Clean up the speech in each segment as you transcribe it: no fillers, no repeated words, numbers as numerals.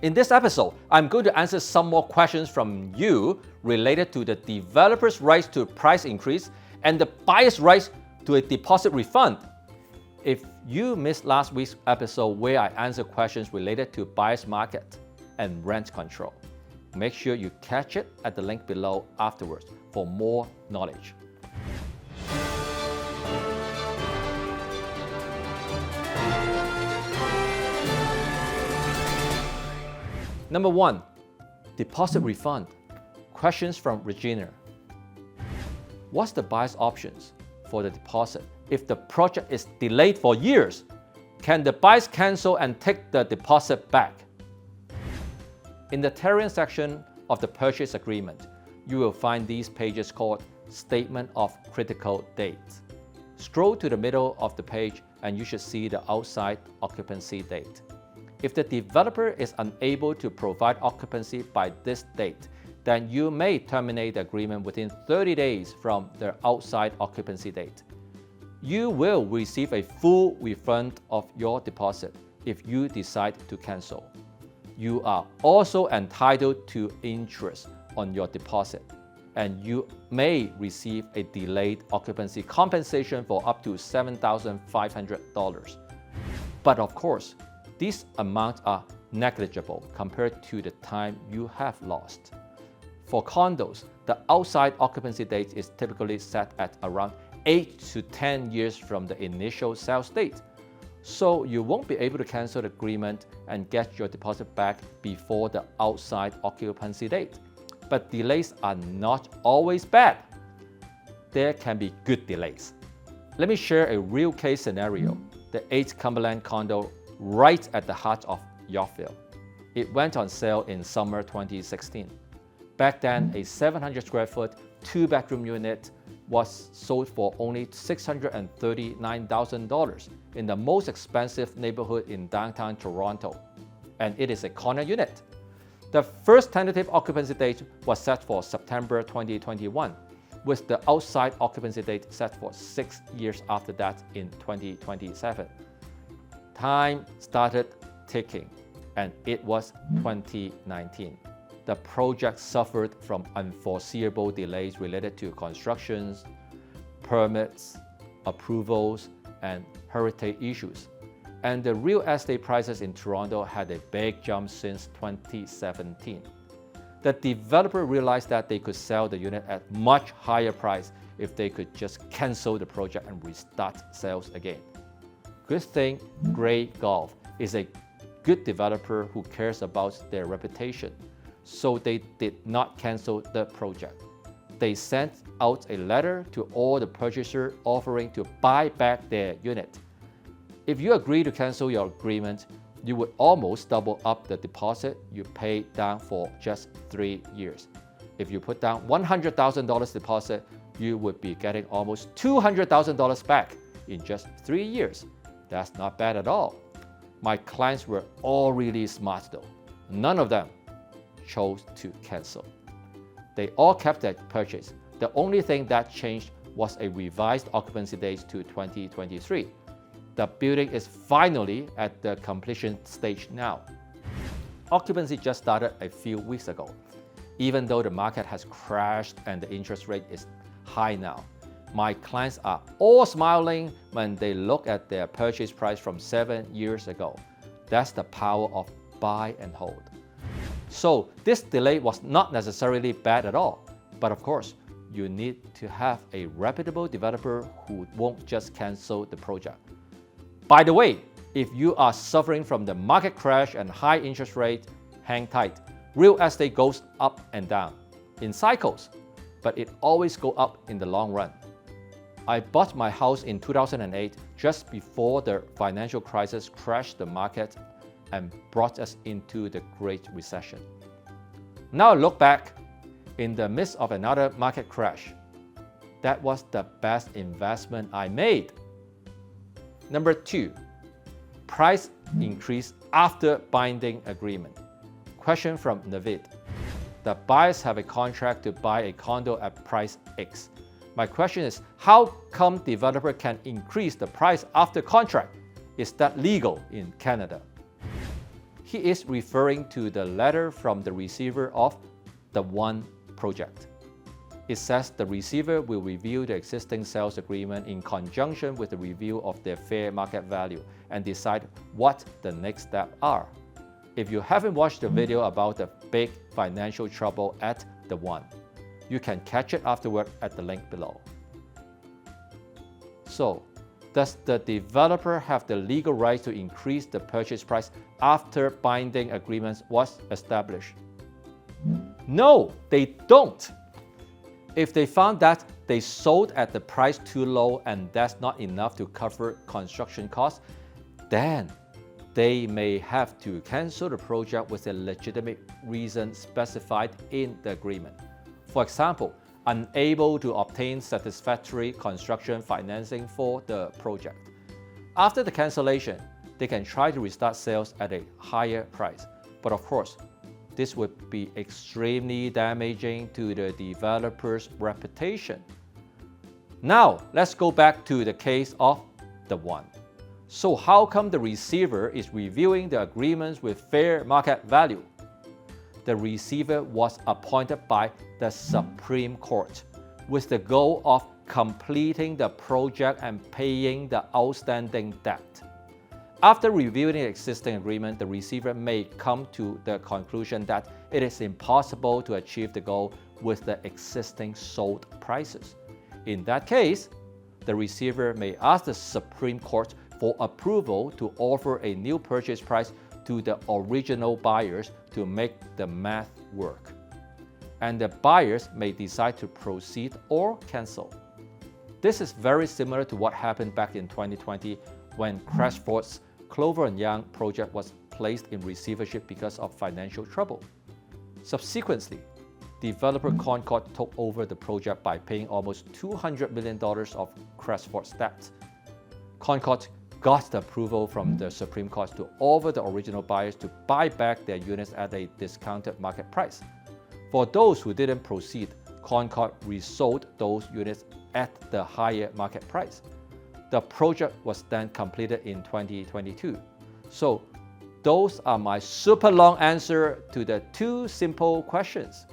In this episode, I'm going to answer some more questions from you related to the developer's rights to price increase and the buyer's rights to a deposit refund. If you missed last week's episode where I answered questions related to buyer's market and rent control, make sure you catch it at the link below afterwards for more knowledge. Number 1, deposit refund. Questions from Regina. What's the buyer's options for the deposit if the project is delayed for years? Can the buyers cancel and take the deposit back? In the Terrain section of the purchase agreement, you will find these pages called Statement of Critical Dates. Scroll to the middle of the page and you should see the outside occupancy date. If the developer is unable to provide occupancy by this date, then you may terminate the agreement within 30 days from the outside occupancy date. You will receive a full refund of your deposit if you decide to cancel. You are also entitled to interest on your deposit, and you may receive a delayed occupancy compensation for up to $7,500. But of course, these amounts are negligible compared to the time you have lost. For condos, the outside occupancy date is typically set at around 8 to 10 years from the initial sales date. So you won't be able to cancel the agreement and get your deposit back before the outside occupancy date. But delays are not always bad. There can be good delays. Let me share a real case scenario. The 8 Cumberland condo right at the heart of Yorkville. It went on sale in summer 2016. Back then, a 700 square foot, 2-bedroom unit was sold for only $639,000 in the most expensive neighborhood in downtown Toronto, and it is a corner unit. The first tentative occupancy date was set for September 2021, with the outside occupancy date set for 6 years after that in 2027. Time started ticking, and it was 2019. The project suffered from unforeseeable delays related to constructions, permits, approvals, and heritage issues. And the real estate prices in Toronto had a big jump since 2017. The developer realized that they could sell the unit at much higher price if they could just cancel the project and restart sales again. Good thing Grey Golf is a good developer who cares about their reputation, so they did not cancel the project. They sent out a letter to all the purchasers offering to buy back their unit. If you agree to cancel your agreement, you would almost double up the deposit you paid down for just 3 years. If you put down $100,000 deposit, you would be getting almost $200,000 back in just 3 years. That's not bad at all. My clients were all really smart though. None of them chose to cancel. They all kept their purchase. The only thing that changed was a revised occupancy date to 2023. The building is finally at the completion stage now. Occupancy just started a few weeks ago, even though the market has crashed and the interest rate is high now. My clients are all smiling when they look at their purchase price from 7 years ago. That's the power of buy and hold. So this delay was not necessarily bad at all, but of course, you need to have a reputable developer who won't just cancel the project. By the way, if you are suffering from the market crash and high interest rate, hang tight. Real estate goes up and down in cycles, but it always goes up in the long run. I bought my house in 2008 just before the financial crisis crashed the market and brought us into the Great Recession. Now look back, in the midst of another market crash, that was the best investment I made. Number 2, price increase after binding agreement. Question from Navid. The buyers have a contract to buy a condo at price X. My question is, how come developer can increase the price after contract? Is that legal in Canada? he is referring to the letter from the receiver of the one project. It says the receiver will review the existing sales agreement in conjunction with the review of their fair market value and decide what the next steps are. If you haven't watched the video about the big financial trouble at the one, you can catch it afterward at the link below. So, does the developer have the legal right to increase the purchase price after binding agreements was established? No, they don't. If they found that they sold at the price too low and that's not enough to cover construction costs, then they may have to cancel the project with a legitimate reason specified in the agreement. For example, unable to obtain satisfactory construction financing for the project. After the cancellation, they can try to restart sales at a higher price. But of course, this would be extremely damaging to the developer's reputation. Now, let's go back to the case of the one. So how come the receiver is reviewing the agreements with fair market value? The receiver was appointed by the Supreme Court with the goal of completing the project and paying the outstanding debt. After reviewing the existing agreement, the receiver may come to the conclusion that it is impossible to achieve the goal with the existing sold prices. In that case, the receiver may ask the Supreme Court for approval to offer a new purchase price to the original buyers to make the math work. And the buyers may decide to proceed or cancel. This is very similar to what happened back in 2020 when Crashford's Clover & Young project was placed in receivership because of financial trouble. Subsequently, developer Concord took over the project by paying almost $200 million of Crashford's debt. Concord got the approval from the Supreme Court to offer the original buyers to buy back their units at a discounted market price. For those who didn't proceed, Concord resold those units at the higher market price. The project was then completed in 2022. So, those are my super long answer to the two simple questions.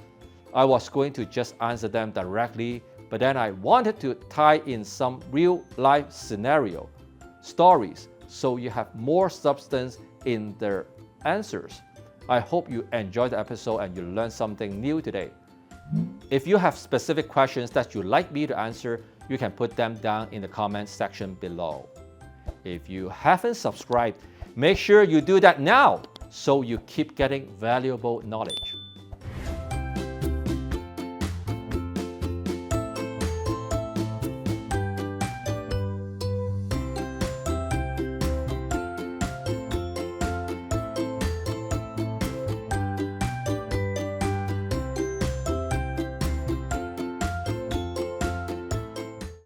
I was going to just answer them directly, but then I wanted to tie in some real life scenario stories so you have more substance in their answers. I hope you enjoyed the episode and you learned something new today. If you have specific questions that you'd like me to answer, you can put them down in the comments section below. If you haven't subscribed, make sure you do that now so you keep getting valuable knowledge.